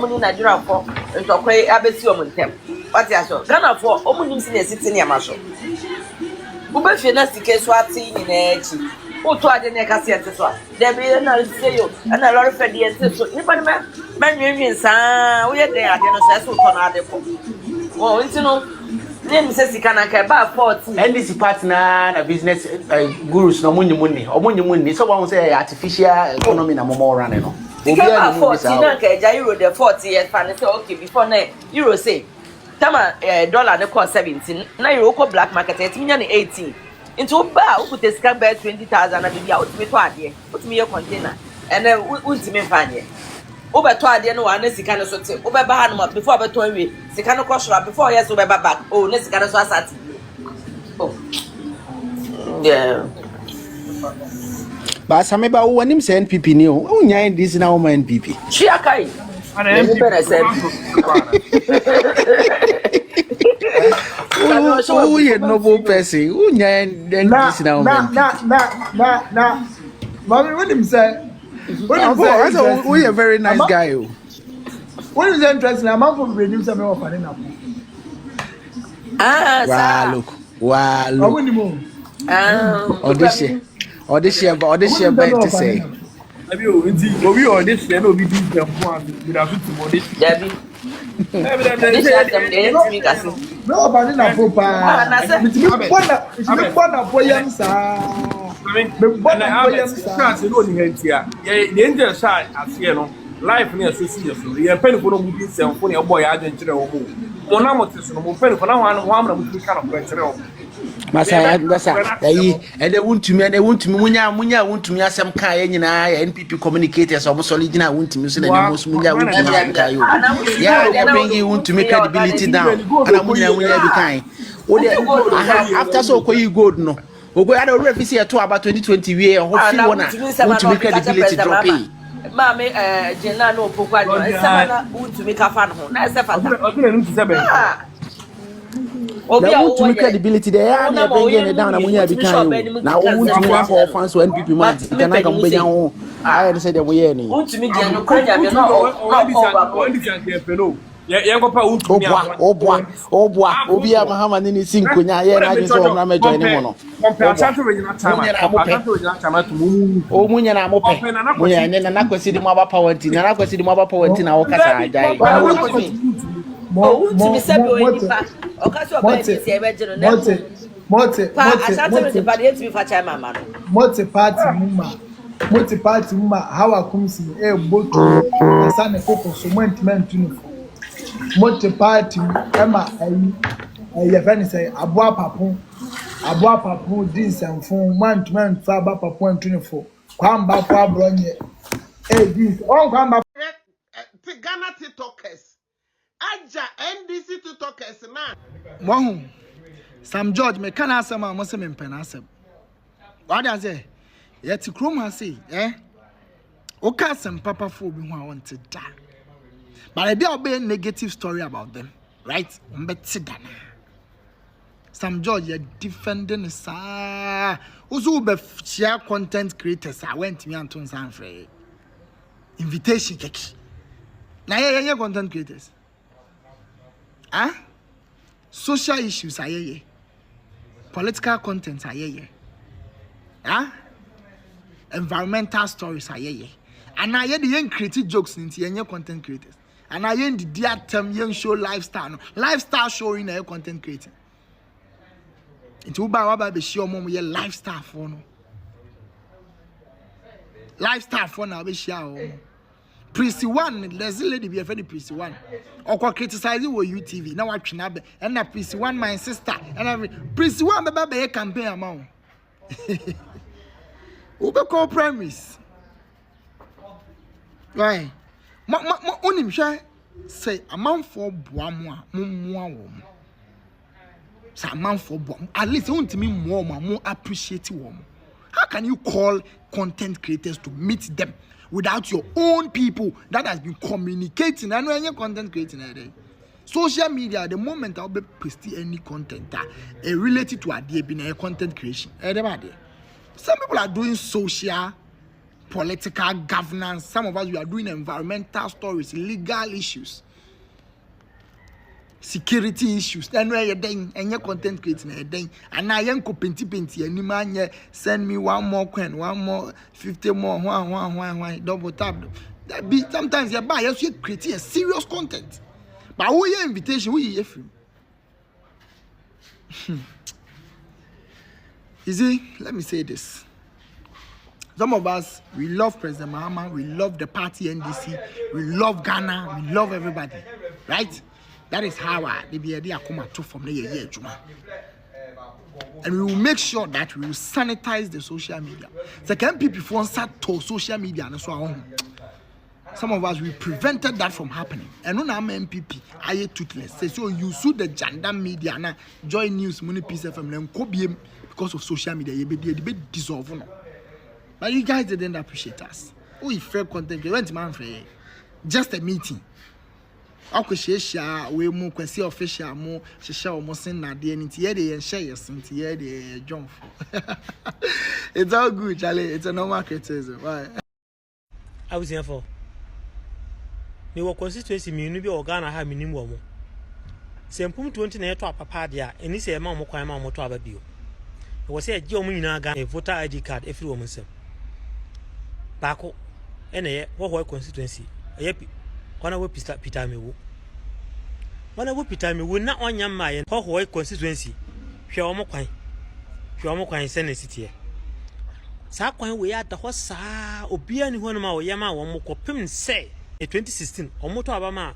Money Nigeria for into quay abesi omuntem. What ya so? Ghana for omunim si na sitting ya maso. Ube fi na sike so ati ni na echi. Oto ade na ka se ate so. There be na say yo, and a lot of fed ate so. Ni pa me nwen sa, wo ye den ade no so so to na ade ko. Oh, nti no name say sika na ka ba 40. NDC partner na business gurus no munyi omunyi so one say artificial economy na momo run no. Sika ba 40 na ka eja euro the 40 years fa say okay before na euro say tama dollar the cost 17 na euro ko black market it minya na 18 into ba u put sika ba 20,000 na bibia o timi to ade o timi ye container and then u timi fa ade o be to ade no wa na sika no so te o be ba ha no before be to anwe sika no ko shora before yes o be ba back oh na sika no so asati oh yeah ba same ba wo nim say NPP ni o nya NDC na wo ma NPP chi akai ana NPP na say oh you noble person who nya NDC na wo na mommy when him say we a very nice guy oh when is interesting I'm from redeem some of an na wow audition to say abi o nti obi audition no be do them one with a bit of audition Debbie no bani na popa mitimi bona boyam sa me bona boyam sa se no ni hantia ye nje sha ase no life na so serious ye pen ko no mu bi sem fo ne boy adwen kire wo mo na mo teso no mo pen ko na ho amra mu bi kana ko kire wo Masa ayi ede wuntumi munya wuntumi asem ka ye nyina ya NPP communicators omo solid na wuntumi so na ne most munya wuntumi ka yo ya they bring you wuntumi credibility down ana munya bi kan after so ko yi gold no ogo ya do refisi ya to about 2020 we ho fi wona wuntumi credibility drop Mami jena no pokwa jo semana wuntumi ka fa no na se fata obi a want to credibility there na bring down na munya bi kan na want to for fans so NPP man can I come benya ho I say dem we ni want me dey no kwanya me no ye go pa want me obwa obi a mahama ni sinkonya ye na so na mejo ni mo no o munya na mo pe munya ne na kwesi di mo aba power nti na kwesi di mo aba power nti na wo kasa ajai Ultimi sabi o nipa okasi o ba ni se ebe jeno na mote asate se ba de etimi fa chai mama no mote party muma hawa kumsi boto asa ne koko so montment no mote party ema ayi fani say aboa papo dinsanfo montment fa ba papo antunifo kwamba kwa bronye this on kwamba Ghana TikTokers Aja NDC TikTokers na Wahu Sam George me kana asema mo se me mpena asem what does say yet kroma say o ka asem papa fo bi ho a wonte da but e be obey negative story about them right mbeti da na Sam George you defending sa uzu be share content creators I went me anton san free invitation keki na ye content creators social issues ayeye political content ayeye environmental stories ayeye and na ye the yen create jokes into yen content creators and na yen the atem yen show lifestyle showing na content creating into ba be show mom ye lifestyle for no lifestyle for na be share Prissy one, there's a lady be a very Prissy one. Or criticizing with UTV. Now watching up and na Prissy one, my sister, and every Prissy one, the baby campaign amount. Uber call premise. Why? Only share say amount for Boamwa, Mumwa. So amount for Boam. At least you want to me more appreciative woman. How can you call content creators to meet them without your own people that has been communicating? I know any content creating today. Social media, the moment I'll be posting any content that related to a content creation. Some people are doing social political governance. Some of us, we are doing environmental stories, legal issues, security issues. Then we're doing and your content creating a day. And now young penti and you man send me one more coin, one more 50 more, one, double tap. That be sometimes you buy us, you create a serious content. But who your invitation? Who you free? You see, let me say this. Some of us, we love President Mahama, we love the party NDC, we love Ghana, we love everybody, right? That is how the BID come out from the year, Juma. And we will make sure that we will sanitize the social media. So can people phone start to social media and so on? Some of us, we prevented that from happening. And when I'm MPP, I toothless. So you sue the Jandam media and join news, money piece FM, and because of social media, you be dissolved. But you guys didn't appreciate us. We fair content. We went to Manfred. Just a meeting. Ako share we mu kwesi official mu share almost in na dey nti here dey share yes nti here dey jump. It's all good, Charlie. It's a normal criticism. Why? I was here for. Me wo constituency me nu bi organa ha minim wo mo. Sempum 20 na yeto apapa dia eni se ma mo kwan ma mo to ababio. E wo se agi o mo nyina ga voter ID card efiri wo mo nsem. Bako ene ye wo constituency. Ye wana wo Peter mewu. Wana wo Peter mewu na onya ma ye ho constituency. Hwe wo mo kwan. Hwe wo mo kwan se na sitie. Sa kwan we ya da ho saa obia ni ho no ma wo ye ma wo mo kopim se 2016 omoto abama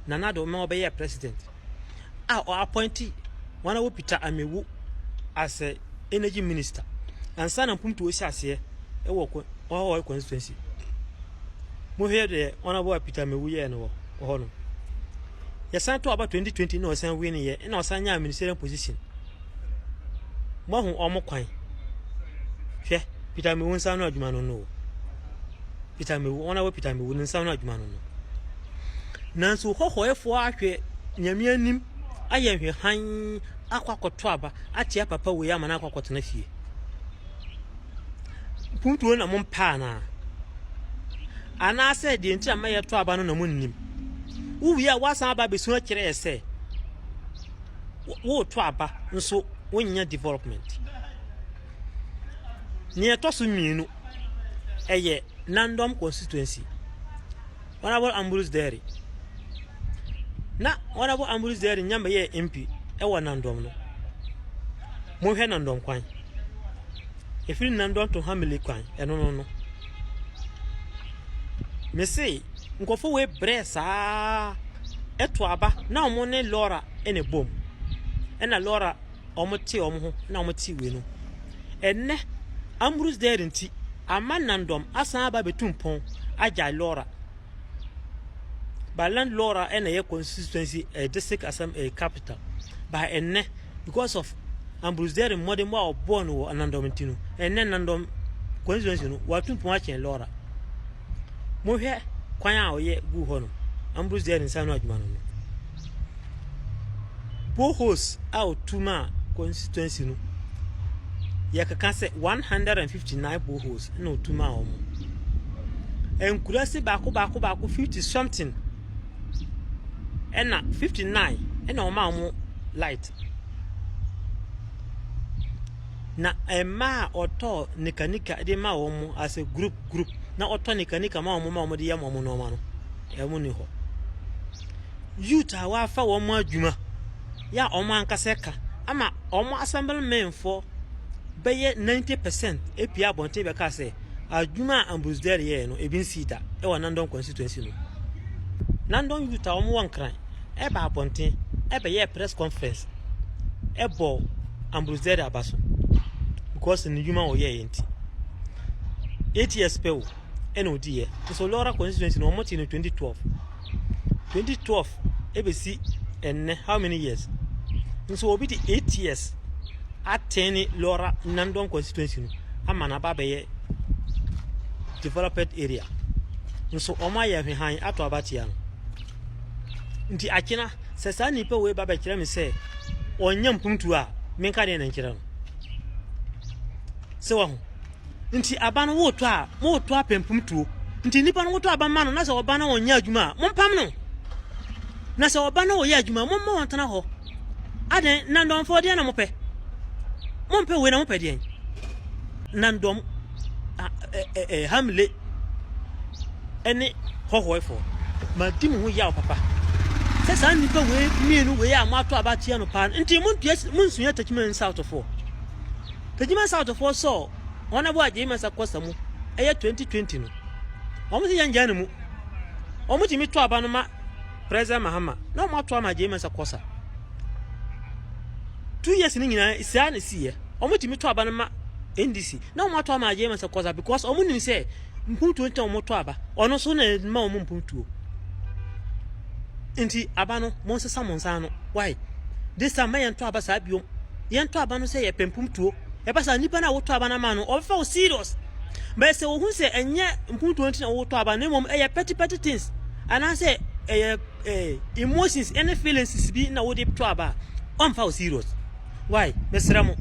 nanado me obeye president or appointee wana wo Peter Amewu as a energy minister and sana mpumtu wo siase e wo constituency mo here de wana wo Peter Amewu ye no wo no ya san to about 2020 no san win ye na osan nya ministerial position mo hu omokwan hwe Peter Amewu san no adwuma no Peter Amewu ona wo Peter Amewu nsa no adwuma no nanso hohoefo ahwe nyame anim ayehwe han akwakoto aba atia papa we ya mana akwakoto na fie puntu na mompa na ana se de nti amaye to aba no na munnim uwi a wasan aba besu akire ese wo to aba nso wonya development ni etoso mienu eye Nandom constituency. Honorable Ambrose Dairy. Na Honorable Ambrose Dairy nyamba ye MP ewa Nandom no. Mo hwe Nandom kwan. Efiri Nandom to Hamile kwan no. Me say nkofo we bresa eto aba na omo ne Laura ene bom. Ena Laura omo ti omo ho na omo ti we no. Enne Ambrose Dairy nti ama Nandom asan aba betumpon aja Laura baland Laura ene ye constituency a district assembly capital by enne because of Ambrose Dairy modern wa born wo Nandom ntino enne Nandom constituency no watumpon achen Laura mo hwe kwan a oye gu ho no Ambrose Dairy nsa no adwuma no bohos out tuma constituency no yakaka se 159 boreholes no tuma omo enkurase bako 50 something ena 59 ena omo light na ema oto nikanika de ma omo as a group na oto nikanika ma omo de yam omo no ma no emu ni ho youth awa fa omo adwuma ya omo ankaseka ama omo assemblymen for Beye 90% APA bonte be ka say adwuma Ambrose Dairy ye no ebin sida e wa Nandom constituency no Nandom youth a omo wankran e ba bonte e be ye press conference e bo Ambrose Dairy abaso because ni dwuma o ye enti 8 years pe o e no di ye so Laura constituency no omo ti no 2012 e be si enne how many years so obi di 8 years ateni Laura Nandom constituency no amana ba be developed area nso oma ye hwan ato abatia no nti akina sesa nipa we ba be kire me se onyam puntu a menka de na nkire no se wo ho nti aba no wo to apempum tuo nti nipa no wo to aba ma no na se oba na onya adwuma mo pam no na se oba na oya adwuma mo mo ntana ho aden na ndom fo de na mo pe we na mo pe de na ndom hamle ene hohoefo ma di mo ho ya papa se sa nipa we mienu we ya mo ato aba tie no pa nti mun sunya tachimen south of 4 tachimen south of 4 so ona bo aje masa kosa mu eye 2020 no omo se yanja mu omo ti mi to aba no ma president mahama na mo ato ama aje masa kosa 2 years ni nyina isia na siye omo ti mi to aba no ma NDC na mo ato ama aje masa kosa because omo nim se mpuntu nta omo to aba ono so na ma omo mpuntu nti aba no mo se samonsa no why this time man to aba sa biom yen to aba no se ye pempum tuo e pasa nipa na wo to aba na ma no o fa serious but se wo hu se enye mpuntu nti na wo to aba na mom e ye petty things ana se emotions any feelings bi na wo de to aba on fa serious why mesramo